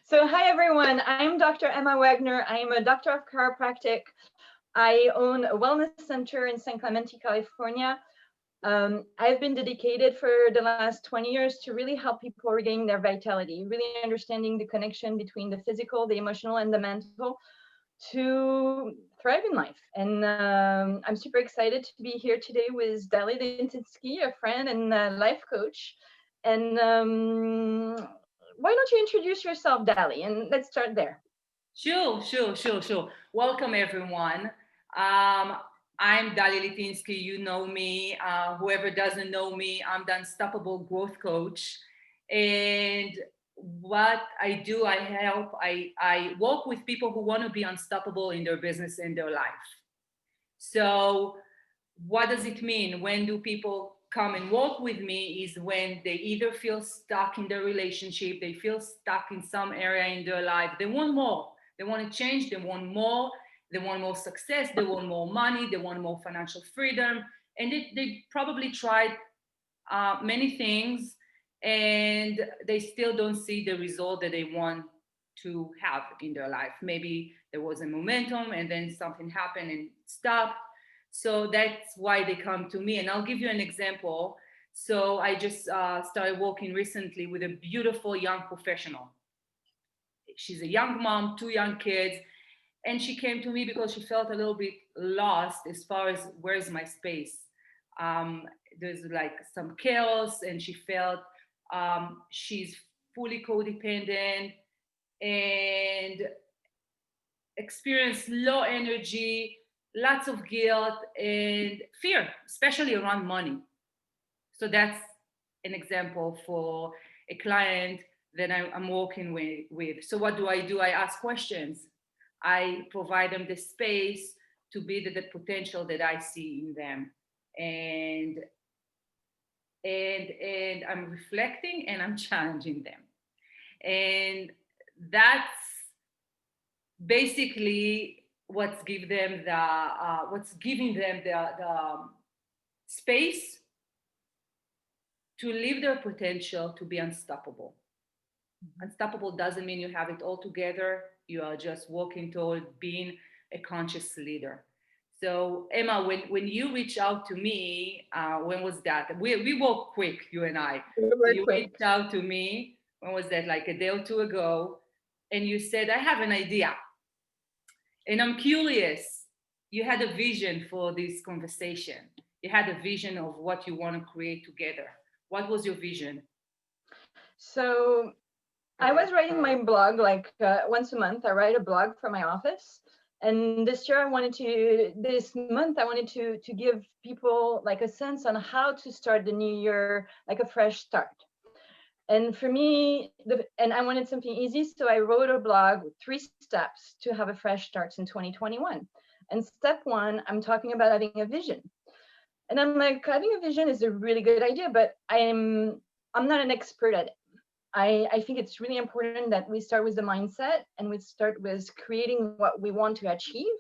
So, hi everyone. I'm Dr. Emma Wagner. I'm a doctor of chiropractic. I own a wellness center in San Clemente, California. I've been dedicated for the last 20 years to really help people regain their vitality, really understanding the connection between the physical, the emotional, and the mental to thrive in life. And I'm super excited to be here today with Dali Litinski, a friend and life coach. And why don't you introduce yourself, Dali? And let's start there. Sure. Welcome, everyone. Um, I'm Dali Litinski. You know me. Whoever doesn't know me, I'm the Unstoppable Growth Coach. And what I do, I work with people who want to be unstoppable in their business and their life. So, what does it mean? When do people come and work with me? Is when they either feel stuck in their relationship, they feel stuck in some area in their life, they want more, they want to change, they want more success, they want more money, they want more financial freedom, and they probably tried many things and they still don't see the result that they want to have in their life. Maybe there was a momentum and then something happened and stopped. So that's why they come to me. And I'll give you an example. So I just started working recently with a beautiful young professional. She's a young mom, two young kids, and she came to me because she felt a little bit lost as far as where's my space. um, there's like some chaos, and she felt she's fully codependent and experienced low energy, lots of guilt and fear, especially around money. So that's an example for a client that I'm working with. So what do? I ask questions. I provide them the space to be the potential that I see in them. And and I'm reflecting and I'm challenging them. And that's basically what's giving them the space to live their potential to be unstoppable. Unstoppable doesn't mean you have it all together. You are just walking toward being a conscious leader. So, Emma, when you reach out to me, when was that? We work quick, you and I. So Real you quick. reached out to me. When was that? Like a day or two ago, and you said, "I have an idea, and I'm curious." You had a vision for this conversation. You had a vision of what you want to create together. What was your vision? So, I was writing my blog like once a month. I write a blog for my office. And this month, I wanted to give people like a sense on how to start the new year, like a fresh start. And for me, and I wanted something easy, so I wrote a blog with 3 steps to have a fresh start in 2021. And step one, I'm talking about having a vision. And I'm like, having a vision is a really good idea, but I'm not an expert at it. I think it's really important that we start with the mindset and we start with creating what we want to achieve.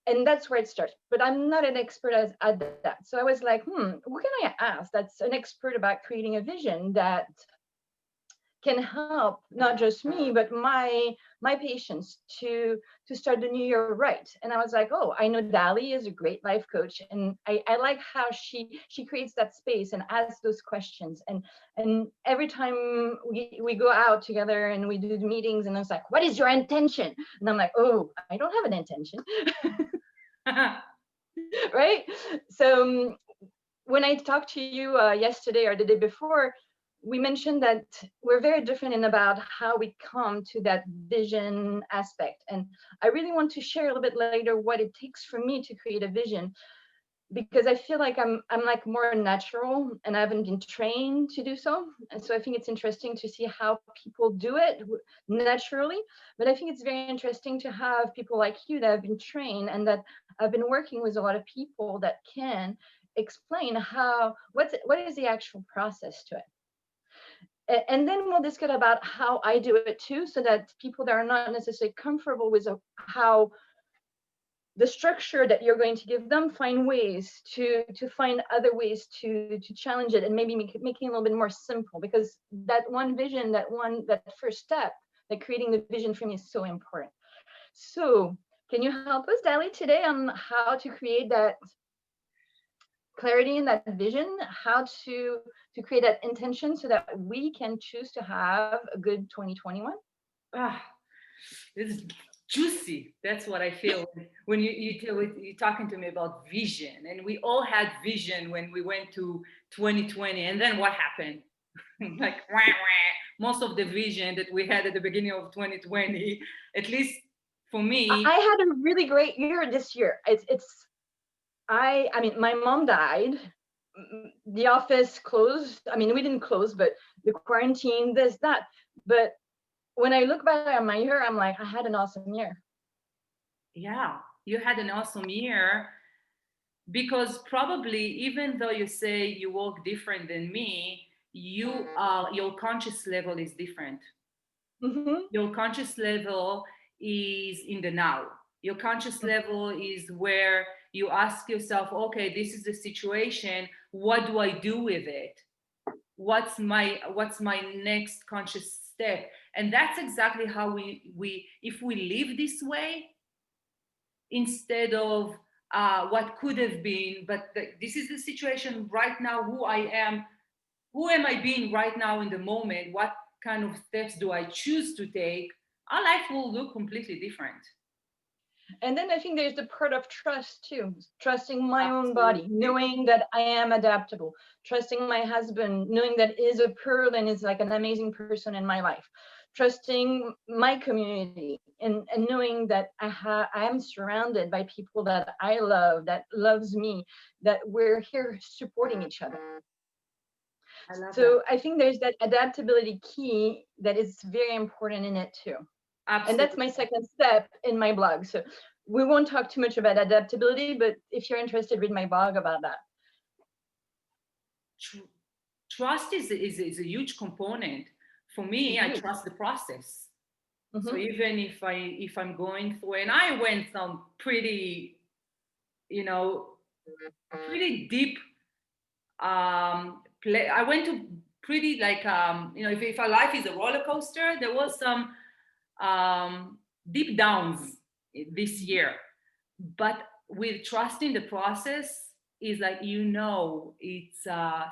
And that's where it starts. But I'm not an expert at that. So I was like, who can I ask that's an expert about creating a vision that can help not just me but my patients to start the new year right. And I was like, oh, I know Dali is a great life coach, and I like how she creates that space and asks those questions. And every time we go out together and we do the meetings, and I was like, what is your intention? And I'm like, oh, I don't have an intention. Right. So when I talked to you yesterday or the day before, we mentioned that we're very different in about how we come to that vision aspect. And I really want to share a little bit later what it takes for me to create a vision, because I feel like I'm like more natural and I haven't been trained to do so. And so I think it's interesting to see how people do it naturally. But I think it's very interesting to have people like you that have been trained and that have been working with a lot of people that can explain what is the actual process to it. And then we'll discuss about how I do it too, so that people that are not necessarily comfortable with how the structure that you're going to give them, find ways to find other ways to challenge it, and maybe making it a little bit more simple, because that one vision, that first step, like creating the vision for me, is so important. So can you help us, Dali, today on how to create that clarity in that vision, how to create that intention so that we can choose to have a good 2021? Ah, this is juicy. That's what I feel when you're talking to me about vision. And we all had vision when we went to 2020. And then what happened? Like, wah, wah. Most of the vision that we had at the beginning of 2020, at least for me. I had a really great year this year. I mean, my mom died. The office closed. I mean, we didn't close, but the quarantine, this, that. But when I look back on my year, I'm like, I had an awesome year. Yeah, you had an awesome year, because probably even though you say you walk different than me, your conscious level is different. Mm-hmm. Your conscious level is in the now. Your conscious level is where you ask yourself, okay, this is the situation, what do I do with it? What's my next conscious step? And that's exactly how we if we live this way, instead of what could have been, but this is the situation right now, who am I being right now in the moment, what kind of steps do I choose to take, our life will look completely different. And then I think there's the part of trust too, trusting my own body, Absolutely. knowing that I am adaptable, trusting my husband, knowing that is a pearl and is like an amazing person in my life, trusting my community, and knowing that I am surrounded by people that I love, that loves me, that we're here supporting each other. I love that. So I think there's that adaptability key that is very important in it too. And that's Absolutely. my second step in my blog. So we won't talk too much about adaptability, but if you're interested, read my blog about that. Trust is a huge component. For me, I Huge. trust the process. So Mm-hmm. even if I'm going through, and I went some pretty, you know, pretty deep I went to pretty, like, if our life is a roller coaster, there was some deep downs this year. But with trusting the process, is like, it's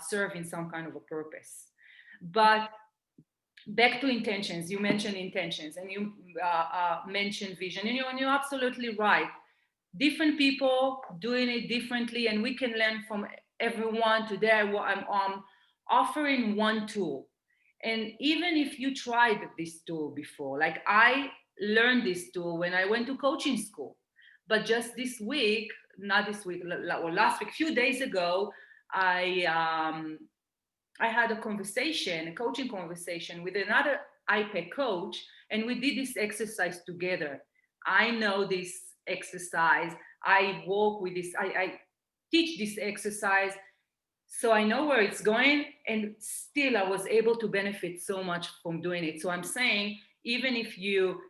serving some kind of a purpose. But back to intentions, you mentioned intentions, and you mentioned vision, and you're absolutely right. Different people doing it differently, and we can learn from everyone. Today I'm offering one tool, and even if you tried this tool before, like I learned this tool when I went to coaching school, but just this week, not this week, or last week, a few days ago, I had a coaching conversation with another IPEC coach, and we did this exercise together. I know this exercise. I work with this. I teach this exercise, so I know where it's going. And still, I was able to benefit so much from doing it. So I'm saying, even if you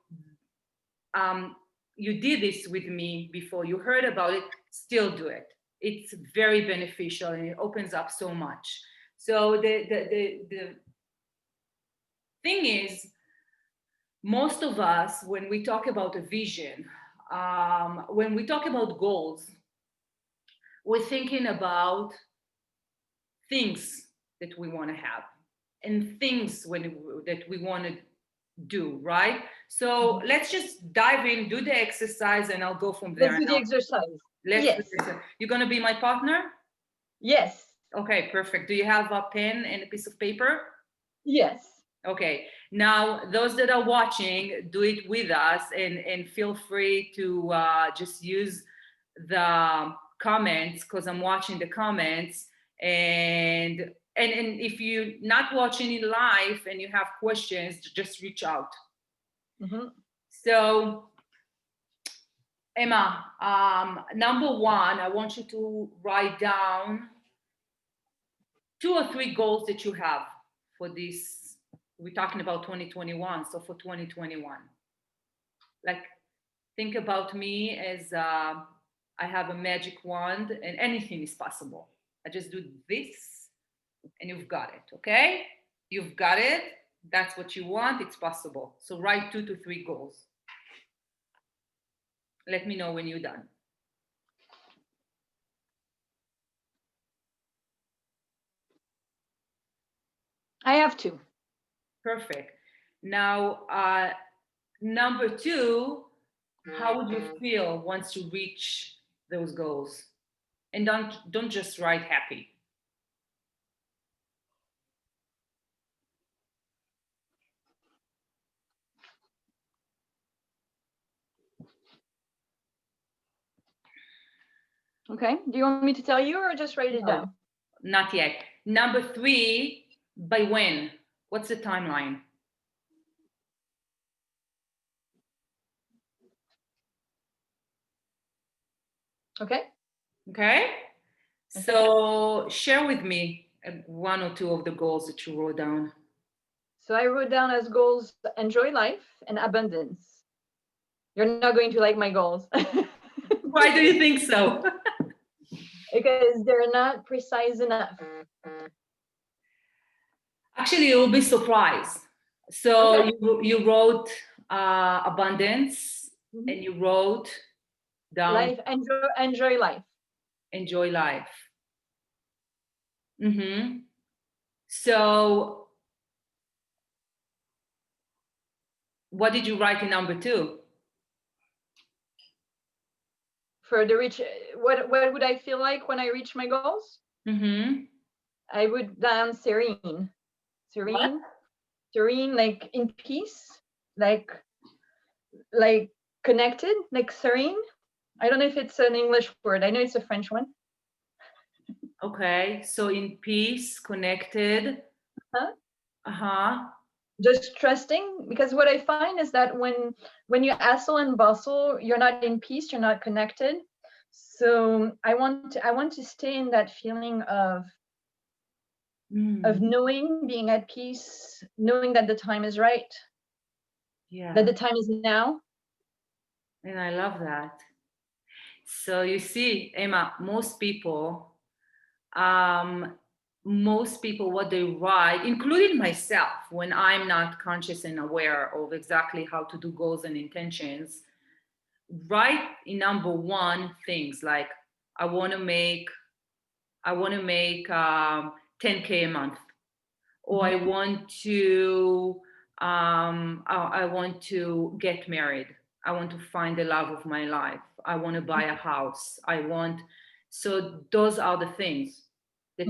did this with me before, you heard about it, still do it. It's very beneficial, and it opens up so much. So the thing is, most of us, when we talk about a vision, when we talk about goals, we're thinking about things that we want to have, and things that we want to do, right? So let's just dive in, do the exercise, and I'll go from Let's there do the now. exercise. Let's do Yes. this. You're going to be my partner? Yes. Okay, perfect. Do you have a pen and a piece of paper? Yes. Okay, now those that are watching, do it with us, and feel free to just use the comments, because I'm watching the comments. And if you're not watching it live and you have questions, just reach out. Mm-hmm. So, Emma, number one, I want you to write down 2 or 3 goals that you have for this. We're talking about 2021, so for 2021, like Think about me as I have a magic wand and anything is possible. I just do this and you've got it, okay? You've got it. That's what you want. It's possible. So write 2 to 3 goals. Let me know when you're done. I have 2. Perfect. Now, number 2, how would you feel once you reach those goals? And don't just write happy. Okay. Do you want me to tell you or just write it down? Not yet. Number 3, by when? What's the timeline? Okay. Okay. So share with me 1 or 2 of the goals that you wrote down. So I wrote down as goals, enjoy life and abundance. You're not going to like my goals. Why do you think so? Because they're not precise enough. Actually, you'll be surprised. So Okay. you wrote abundance, Mm-hmm. and you wrote down Life, enjoy life. Enjoy life. Mm-hmm. So what did you write in number 2? For the reach, what would I feel like when I reach my goals? Mm-hmm. I would down serene, What? serene, like in peace, like connected, like serene. I don't know if it's an English word. I know it's a French one. Okay. So in peace, connected. Huh? Uh-huh. Just trusting, because what I find is that when you hustle and bustle, you're not in peace, you're not connected. So I want to stay in that feeling of knowing, being at peace, knowing that the time is right. Yeah. That the time is now. And I love that. So you see, Emma, most people, what they write, including myself, when I'm not conscious and aware of exactly how to do goals and intentions, write in number 1 things like I want to make 10K a month, or I want to I want to get married. I want to find the love of my life. I want to buy a house. So those are the things that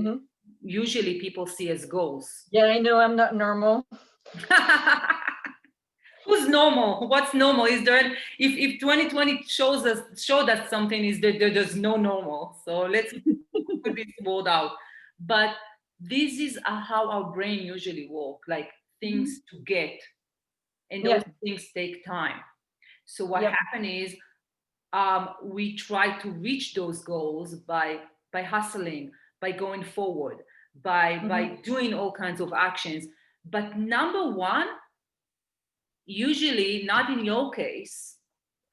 usually people see as goals. Yeah, I know I'm not normal. Who's normal? What's normal? Is there, if 2020 showed us something, is that there's no normal. So let's put this word out. But this is how our brain usually work, like things to get, and those things take time. So what happened is we try to reach those goals by hustling, by going forward, by doing all kinds of actions. But number 1, usually not in your case,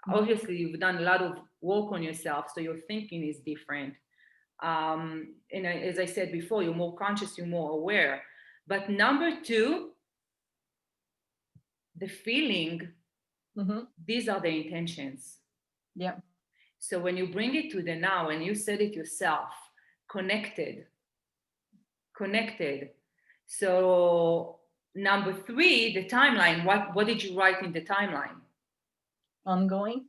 obviously you've done a lot of work on yourself, so your thinking is different. And as I said before, you're more conscious, you're more aware. But number 2, the feeling, these are the intentions. Yeah. So when you bring it to the now, and you said it yourself, connected. So number 3, the timeline. What did you write in the timeline? Ongoing.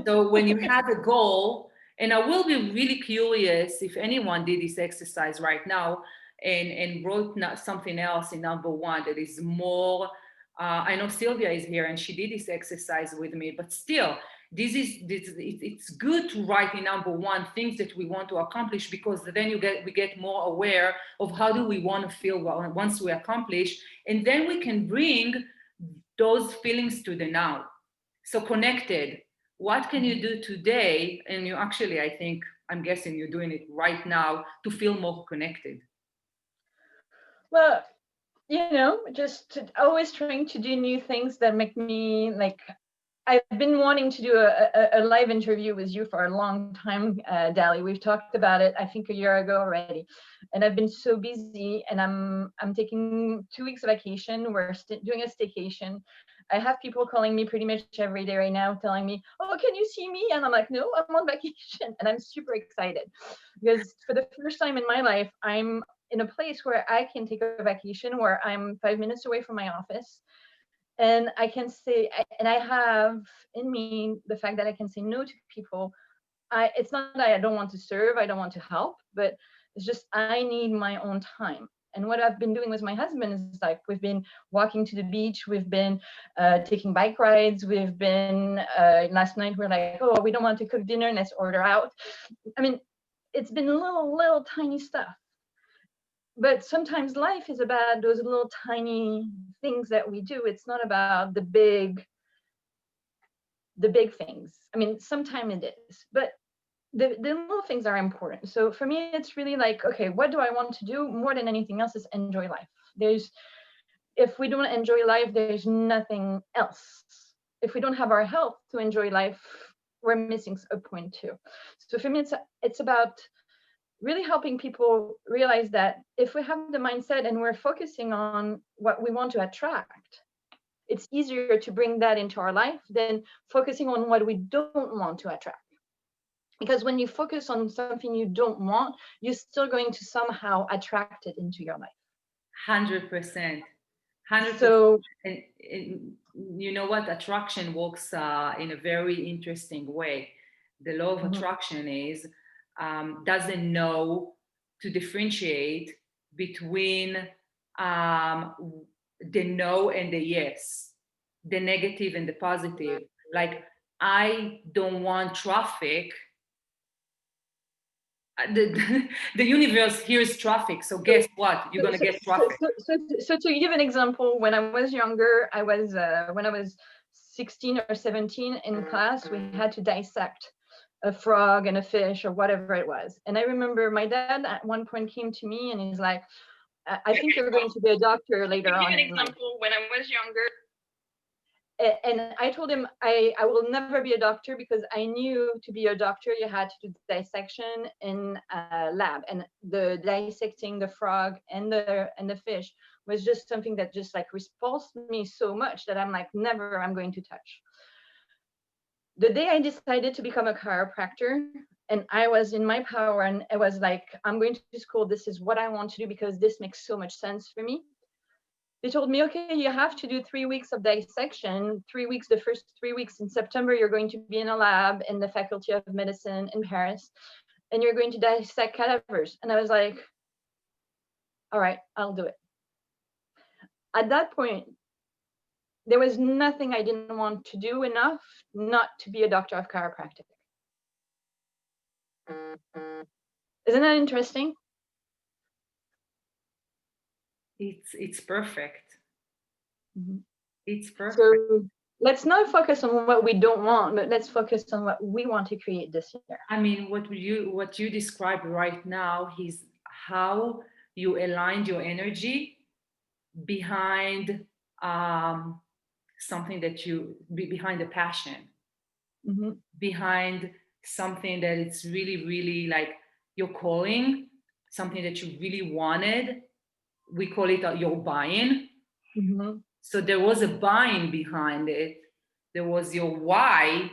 So when you have a goal, and I will be really curious if anyone did this exercise right now and wrote something else in number 1 that is more, I know Sylvia is here and she did this exercise with me, but still, it's good to write in number 1 things that we want to accomplish, because then we get more aware of how do we want to feel once we accomplish, and then we can bring those feelings to the now. So connected. What can you do today? And you actually, I'm guessing you're doing it right now to feel more connected. Well, just always trying to do new things that make me I've been wanting to do a live interview with you for a long time, Dali. We've talked about it, I think, a year ago already, and I've been so busy. And I'm taking 2 weeks of vacation. We're doing a staycation. I have people calling me pretty much every day right now, telling me, "Oh, can you see me?" And I'm like, "No, I'm on vacation," and I'm super excited because for the first time in my life, I'm in a place where I can take a vacation, where I'm 5 minutes away from my office, and I can say, and I have in me the fact that I can say no to people. It's not that I don't want to serve, I don't want to help, but it's just I need my own time. And what I've been doing with my husband is like we've been walking to the beach, we've been taking bike rides, we've been last night we're like, oh, we don't want to cook dinner, let's order out. I mean, it's been little tiny stuff, but sometimes life is about those little tiny things that we do. It's not about the big things. I mean, sometimes it is, but the little things are important. So for me, it's really like, okay, what do I want to do more than anything else is enjoy life. If we don't enjoy life, there's nothing else. If we don't have our health to enjoy life, we're missing a point too. So for me, it's about really helping people realize that if we have the mindset and we're focusing on what we want to attract, it's easier to bring that into our life than focusing on what we don't want to attract. Because when you focus on something you don't want, you're still going to somehow attract it into your life. 100%. 100%. So, and you know what? Attraction works in a very interesting way. The law of attraction is doesn't know to differentiate between the no and the yes, the negative and the positive. Like, I don't want traffic. The universe hears traffic, so guess what? You're gonna get traffic. So to give an example, when I was younger, when I was 16 or 17 in class, we had to dissect a frog and a fish or whatever it was. And I remember my dad at one point came to me and he's like, I think you're going to be a doctor later on. To give an example, when I was younger, and I told him I will never be a doctor, because I knew to be a doctor you had to do dissection in a lab, and the dissecting the frog and the fish was just something that just like repulsed me so much that I'm like, never I'm going to touch. The day I decided to become a chiropractor and I was in my power and I was like, I'm going to school, this is what I want to do because this makes so much sense for me. They told me, okay, you have to do 3 weeks of dissection, 3 weeks, the first 3 weeks in September, you're going to be in a lab in the Faculty of Medicine in Paris, and you're going to dissect cadavers. And I was like, all right, I'll do it. At that point, there was nothing I didn't want to do enough not to be a doctor of chiropractic. Isn't that interesting? It's perfect. It's perfect. So let's not focus on what we don't want, but let's focus on what we want to create this year. I mean, what you described right now is how you aligned your energy behind something that behind a passion, behind something that it's really, really like your calling, something that you really wanted. We call it your buy-in. So there was a buy-in behind it. There was your why.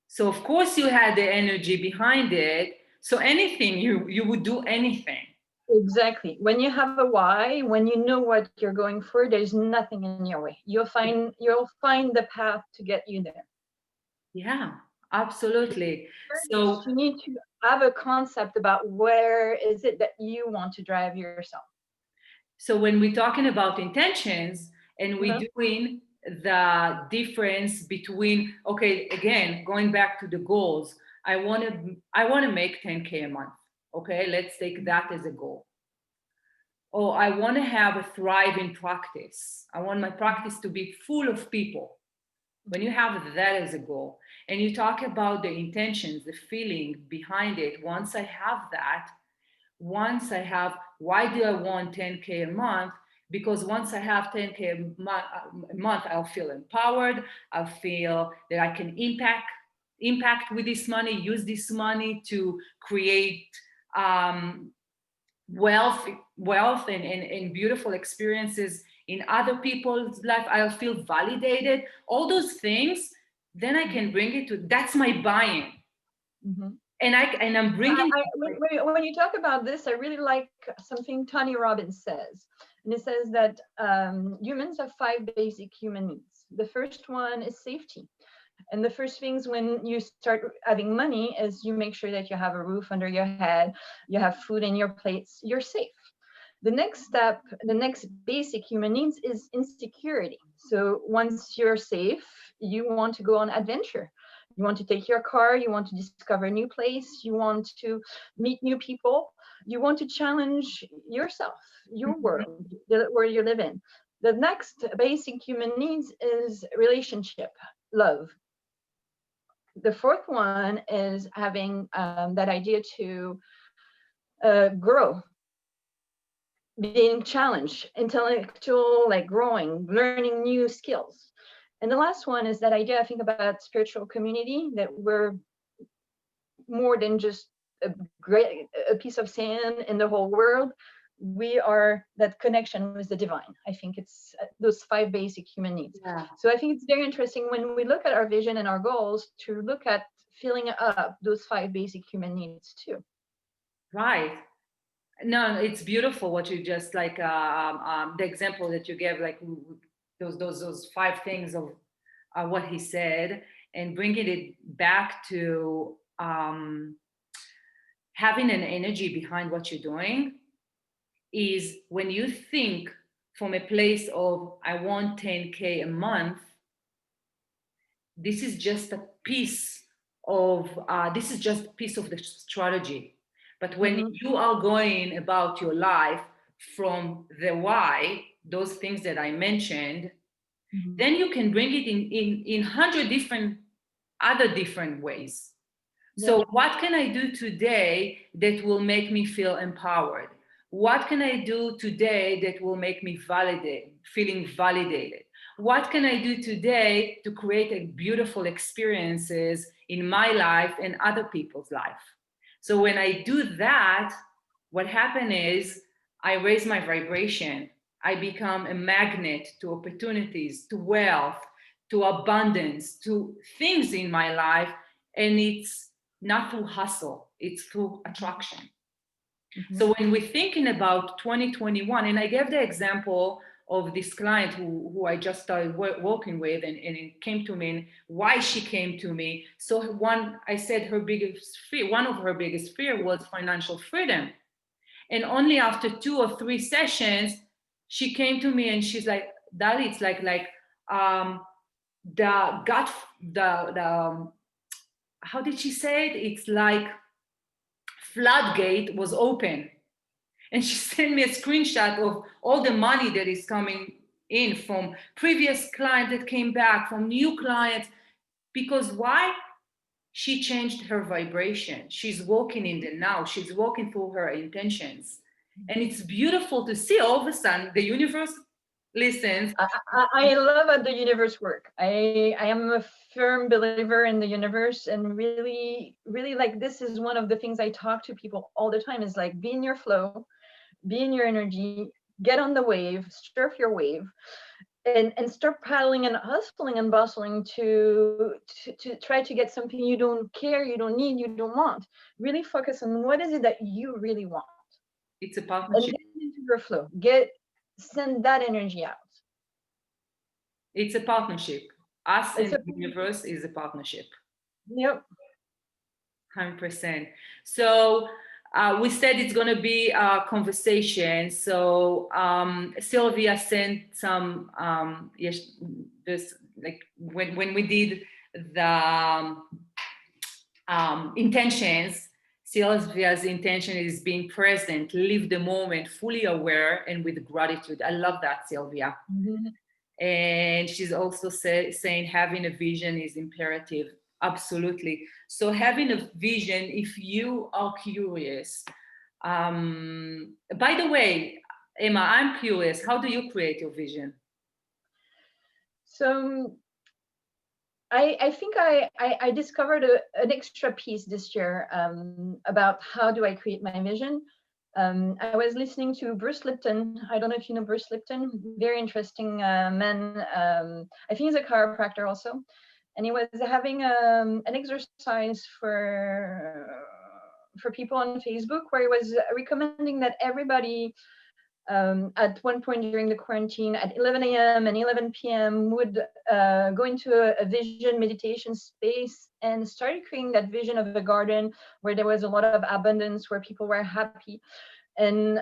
So of course you had the energy behind it. So anything, you would do anything. Exactly. When you have a why, when you know what you're going for, there's nothing in your way. You'll find the path to get you there. Yeah, absolutely. So you need to have a concept about where is it that you want to drive yourself. So when we're talking about intentions and we're doing the difference between, okay, again, going back to the goals, I want to make 10K a month. Okay, let's take that as a goal. Oh, I want to have a thriving practice. I want my practice to be full of people. When you have that as a goal and you talk about the intentions, the feeling behind it, once I have, why do I want 10K a month? because once I have 10K a month, I'll feel empowered. I'll feel that I can impact with this money, use this money to create wealth and beautiful experiences in other people's life. I'll feel validated, all those things. Then I can bring it to, that's my buy-in. Mm-hmm. And I'm bringing. When you talk about this, I really like something Tony Robbins says. And it says that humans have 5 basic human needs. The first one is safety. And the first things when you start having money is you make sure that you have a roof under your head, you have food in your plates, you're safe. The next step, the next basic human needs is insecurity. So once you're safe, you want to go on adventure. You want to take your car, you want to discover a new place, you want to meet new people, you want to challenge yourself, your world, where you live in. The next basic human needs is relationship, love. The fourth one is having that idea to grow, being challenged, intellectual, like growing, learning new skills. And the last one is that idea, I think, about spiritual community, that we're more than just a piece of sand in the whole world. We are that connection with the divine. I think it's those 5 basic human needs. Yeah. So I think it's very interesting when we look at our vision and our goals to look at filling up those 5 basic human needs too. Right. No, it's beautiful what you just like the example that you gave, like those 5 things of what he said, and bringing it back to having an energy behind what you're doing. Is when you think from a place of I want 10K a month, this is just a piece of the strategy. But when you are going about your life from the why, those things that I mentioned, then you can bring it in 100 different ways. So what can I do today that will make me feel empowered? What can I do today that will make me feeling validated? What can I do today to create beautiful experiences in my life and other people's life? So when I do that, what happens is I raise my vibration. I become a magnet to opportunities, to wealth, to abundance, to things in my life. And it's not through hustle, it's through attraction. So when we're thinking about 2021, and I gave the example of this client who I just started working with, and it came to me, and why she came to me. So I said one of her biggest fear was financial freedom. And only after 2 or 3 sessions, she came to me and she's like, Dali, it's like how did she say it? It's like floodgate was open. And she sent me a screenshot of all the money that is coming in from previous clients that came back, from new clients. Because why? She changed her vibration. She's walking in the now. She's walking through her intentions. And it's beautiful to see all of a sudden the universe listens. I love how the universe works. I am a firm believer in the universe, and really, really, like, this is one of the things I talk to people all the time, is like, be in your flow, be in your energy, get on the wave, surf your wave, and start paddling and hustling and bustling to try to get something you don't care, you don't need, you don't want. Really focus on what is it that you really want. It's a partnership. And get into your flow. Send that energy out. It's a partnership. Us and the universe is a partnership. Yep. 100%. So we said it's going to be a conversation. So Sylvia sent some, this, like when we did the intentions, Sylvia's intention is being present, live the moment, fully aware, and with gratitude. I love that, Sylvia. And she's also saying having a vision is imperative. Absolutely. So having a vision, if you are curious, by the way, Emma, I'm curious, how do you create your vision? So I think I discovered an extra piece this year about how do I create my vision. I was listening to Bruce Lipton. I don't know if you know Bruce Lipton. Very interesting man. I think he's a chiropractor also, and he was having an exercise for people on Facebook where he was recommending that everybody at one point during the quarantine at 11 a.m. and 11 p.m. would go into a vision meditation space and started creating that vision of a garden where there was a lot of abundance, where people were happy. And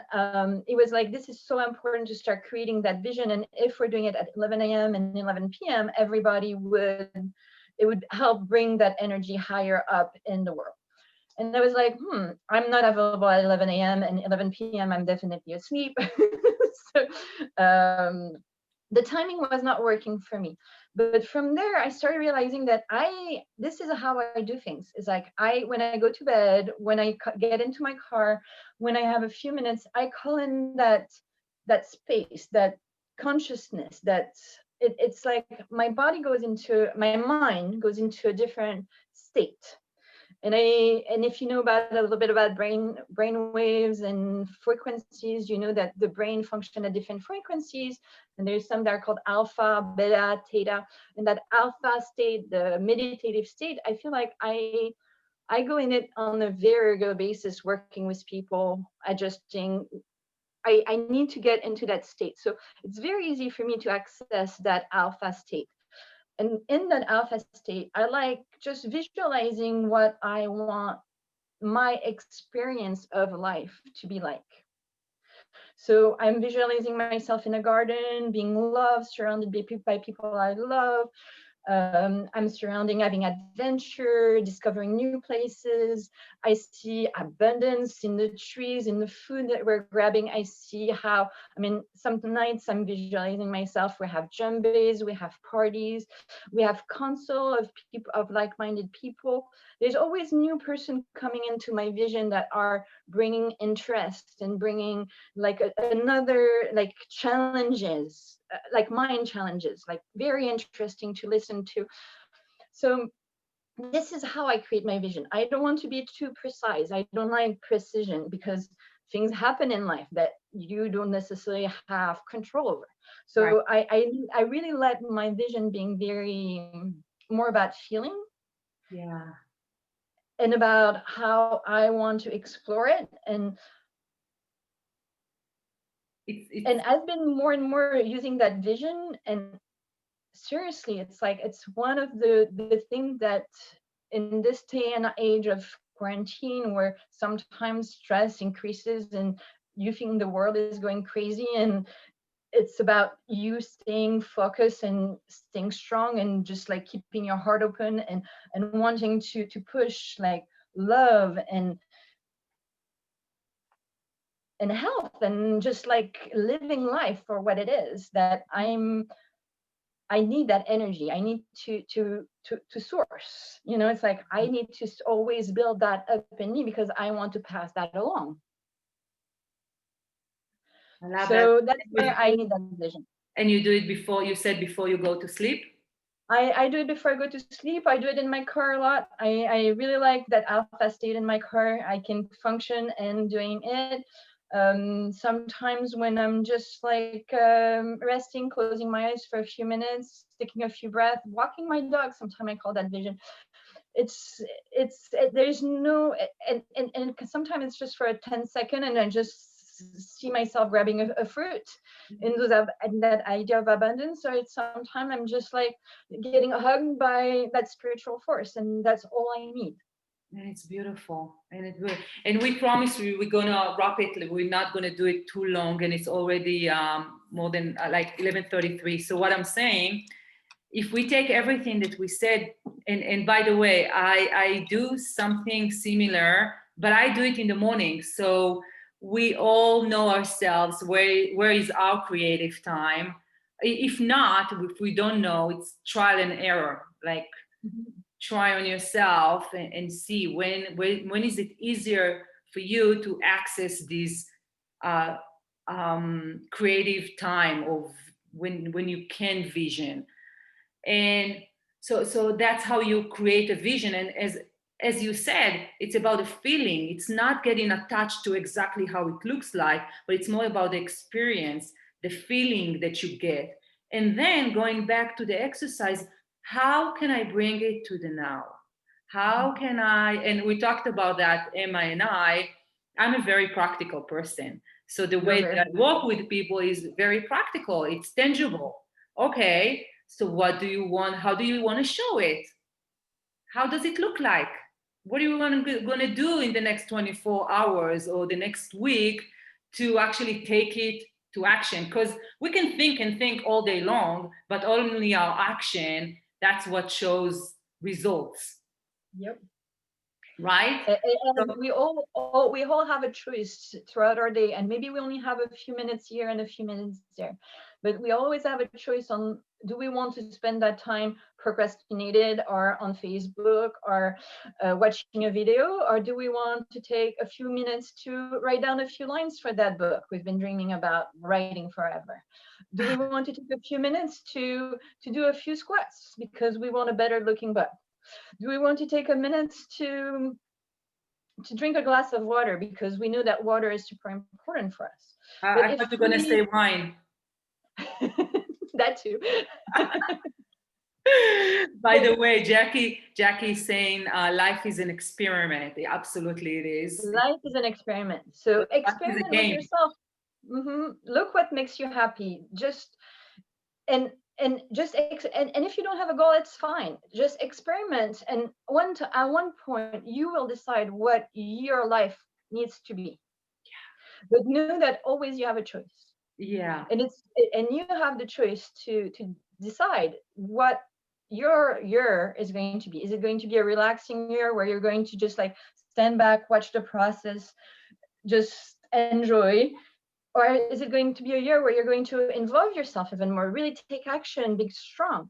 it was like, this is so important to start creating that vision. And if we're doing it at 11 a.m. and 11 p.m., it would help bring that energy higher up in the world. And I was like, I'm not available at 11 a.m. and 11 p.m. I'm definitely asleep. So the timing was not working for me. But from there, I started realizing that this is how I do things. It's like when I go to bed, when I get into my car, when I have a few minutes, I call in that space, that consciousness, it's like my mind goes into a different state. And if you know about a little bit about brain waves and frequencies, you know that the brain function at different frequencies, and there's some that are called alpha, beta, theta. And that alpha state, the meditative state, I feel like I go in it on a very regular basis, working with people, adjusting. I need to get into that state. So it's very easy for me to access that alpha state. And in that alpha state, I like just visualizing what I want my experience of life to be like. So I'm visualizing myself in a garden, being loved, surrounded by people I love. I'm having adventure, discovering new places. I see abundance in the trees, in the food that we're grabbing. I see some nights I'm visualizing myself. We have djembes, we have parties, we have council of people, of like-minded people. There's always new person coming into my vision that are bringing interest and bringing like another like challenges, like mind challenges, like very interesting to listen to. So this is how I create my vision. I don't want to be too precise. I don't like precision because things happen in life that you don't necessarily have control over. So right. I really let my vision being very more about feeling. Yeah. And about how I want to explore it. And I've been more and more using that vision, and seriously, it's like it's one of the things that in this day and age of quarantine, where sometimes stress increases and you think the world is going crazy, and it's about you staying focused and staying strong and just like keeping your heart open and wanting to push like love and health and just like living life for what it is. That I need that energy. I need to source. You know, it's like I need to always build that up in me because I want to pass that along. So that's where I need that vision. And you do it before, you said before you go to sleep? I do it before I go to sleep. I do it in my car a lot. I really like that alpha state in my car. I can function and doing it. Sometimes when I'm just like resting, closing my eyes for a few minutes, taking a few breaths, walking my dog, sometimes I call that vision. There's no, and sometimes it's just for a 10-second and I just see myself grabbing a fruit in that idea of abundance. So it's sometimes I'm just like getting hugged by that spiritual force, and that's all I need. And it's beautiful, and we promise we're gonna wrap it. We're not gonna do it too long, and it's already more than like 11:33. So what I'm saying, if we take everything that we said, and by the way, I do something similar, but I do it in the morning. So we all know ourselves, where is our creative time. If not, if we don't know, it's trial and error. Like try on yourself and see when is it easier for you to access these creative time of when you can vision. And so that's how you create a vision. And as you said, it's about a feeling. It's not getting attached to exactly how it looks like, but it's more about the experience, the feeling that you get. And then going back to the exercise, how can I bring it to the now? How can I, and we talked about that, Emma and I'm a very practical person. So the You're way very that I work with people is very practical, it's tangible. Okay, so what do you want? How do you want to show it? How does it look like? What are you going to do in the next 24 hours or the next week to actually take it to action? Because we can think and think all day long, but only our action, that's what shows results. Yep. Right? And we all have a choice throughout our day, and maybe we only have a few minutes here and a few minutes there, but we always have a choice on, do we want to spend that time procrastinated or on Facebook or watching a video, or do we want to take a few minutes to write down a few lines for that book we've been dreaming about writing forever? Do we want to take a few minutes to do a few squats because we want a better looking butt? Do we want to take a minute to drink a glass of water because we know that water is super important for us? But I if thought you were going to say wine. That too. By the way, Jackie is saying life is an experiment. Absolutely, it is. Life is an experiment. So Life is a experiment with game. yourself. Look what makes you happy. Just and and if you don't have a goal, it's fine. Just experiment, and at one point you will decide what your life needs to be. But know that always you have a choice. Yeah. And you have the choice to decide what your year is going to be. Is it going to be a relaxing year where you're going to just like stand back, watch the process, just enjoy? Or is it going to be a year where you're going to involve yourself even more, really take action, be strong?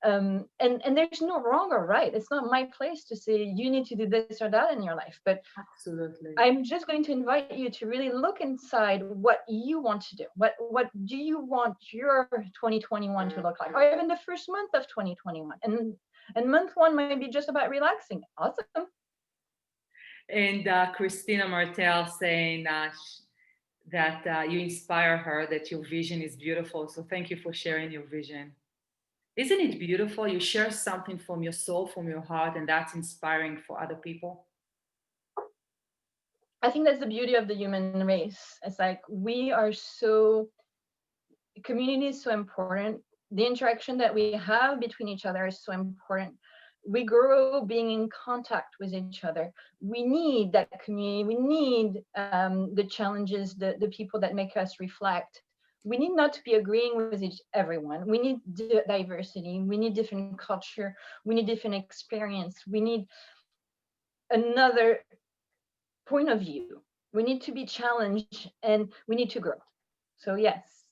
And there's no wrong or right. It's not my place to say you need to do this or that in your life. But Absolutely. I'm just going to invite you to really look inside what you want to do. What do you want your 2021 to look like? Or even the first month of 2021. And month one might be just about relaxing. Awesome. And Christina Martel saying that you inspire her, that your vision is beautiful. So thank you for sharing your vision. Isn't it beautiful? You share something from your soul, from your heart, and that's inspiring for other people. I think that's the beauty of the human race. It's like community is so important. The interaction that we have between each other is so important. We grow being in contact with each other. We need that community. We need the challenges, the people that make us reflect. We need not to be agreeing with everyone. We need diversity. We need different culture. We need different experience. We need another point of view. We need to be challenged, and we need to grow. So yes.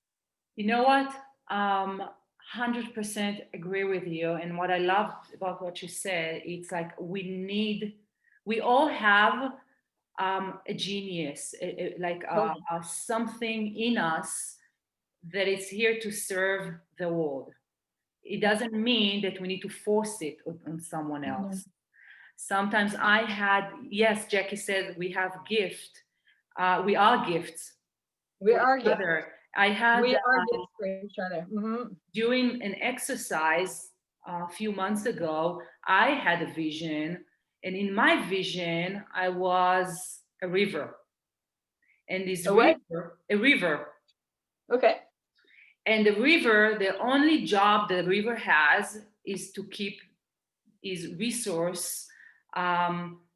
You know what? 100% agree with you. And what I love about what you said, it's like we all have a genius, something in us that is here to serve the world. It doesn't mean that we need to force it on someone else. Sometimes yes, Jackie said we have gift. We are gifts. We are gifts. We are gifts for each other. During an exercise a few months ago, I had a vision, and in my vision, I was a river. And a river. Okay. And the river, the only job the river has is to keep its resource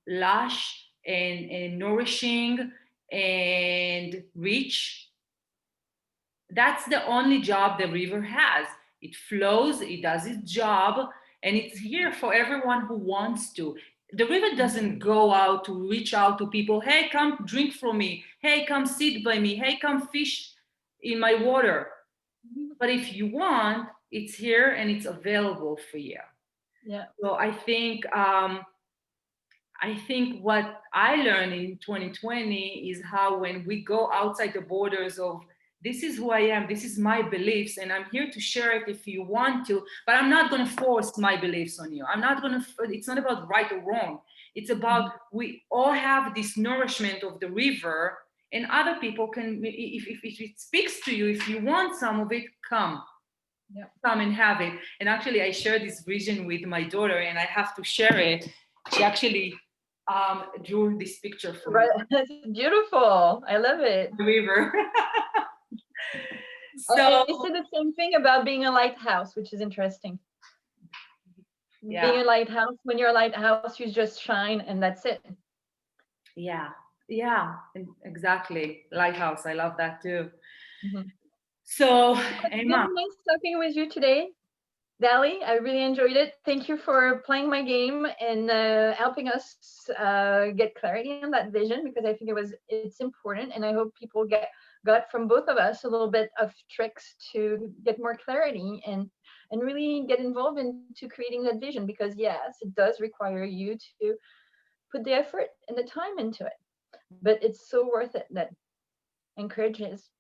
lush and nourishing and rich. That's the only job the river has. It flows, it does its job, and it's here for everyone who wants to. The river doesn't go out to reach out to people. Hey, come drink from me. Hey, come sit by me. Hey, come fish in my water. But if you want, it's here and it's available for you. Yeah. So I think I think what I learned in 2020 is how when we go outside the borders of this is who I am, this is my beliefs, and I'm here to share it if you want to, but I'm not going to force my beliefs on you. I'm not going to, it's not about right or wrong. It's about we all have this nourishment of the river, and other people can, if it speaks to you, if you want some of it, come. Yeah. Come and have it. And actually, I share this vision with my daughter, and I have to share it. She actually drew this picture for me. That's beautiful. I love it. The river. So I said the same thing about being a lighthouse, which is interesting. Yeah. Being a lighthouse, when you're a lighthouse, you just shine and that's it. Yeah, yeah, exactly. Lighthouse, I love that too. Mm-hmm. So, Emma. It's nice talking with you today, Dali. I really enjoyed it. Thank you for playing my game and helping us get clarity on that vision, because I think it's important, and I hope people got from both of us a little bit of tricks to get more clarity and really get involved into creating that vision, because yes, it does require you to put the effort and the time into it, but it's so worth it. That encourages.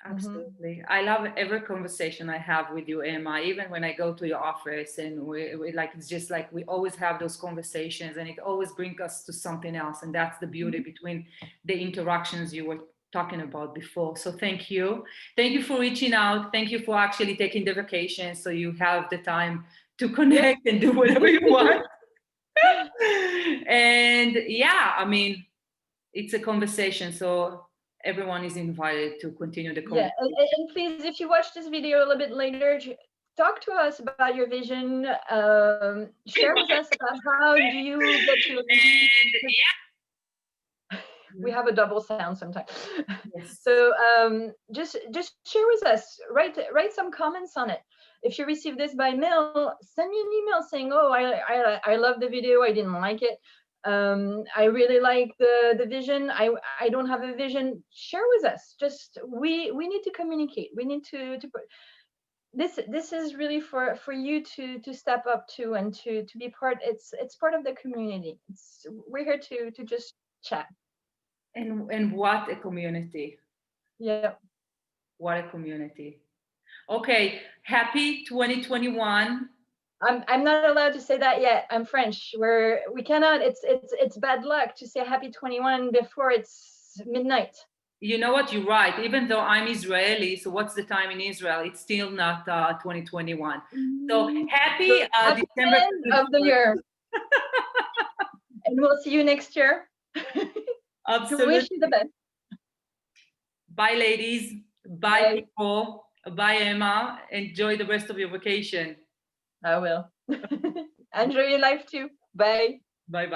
Absolutely. I love every conversation I have with you, Emma, even when I go to your office, and we like, it's just like we always have those conversations, and it always brings us to something else. And that's the beauty between the interactions you were talking about before. So thank you. Thank you for reaching out. Thank you for actually taking the vacation so you have the time to connect and do whatever you want. And yeah, I mean, it's a conversation. So everyone is invited to continue the conversation. Yeah, and please, if you watch this video a little bit later, talk to us about your vision. Share with us about how do you get to a vision. Yeah. We have a double sound sometimes. Yes. So just share with us. Write some comments on it. If you receive this by mail, send me an email saying, "Oh, I love the video. I didn't like it. I really like the vision. I don't have a vision." Share with us. Just we need to communicate. We need to put this is really for you to step up to and to be part. It's part of the community. We're here to just chat. And what a community. Yeah. What a community. Okay, happy 2021. I'm not allowed to say that yet. I'm French. We cannot. It's bad luck to say happy 21 before it's midnight. You know what? You're right. Even though I'm Israeli, so what's the time in Israel? It's still not 2021. So happy December end of the year. And we'll see you next year. Absolutely. Wish you the best. Bye, ladies. Bye, people. Bye, Emma. Enjoy the rest of your vacation. I will. Enjoy your life too. Bye. Bye-bye.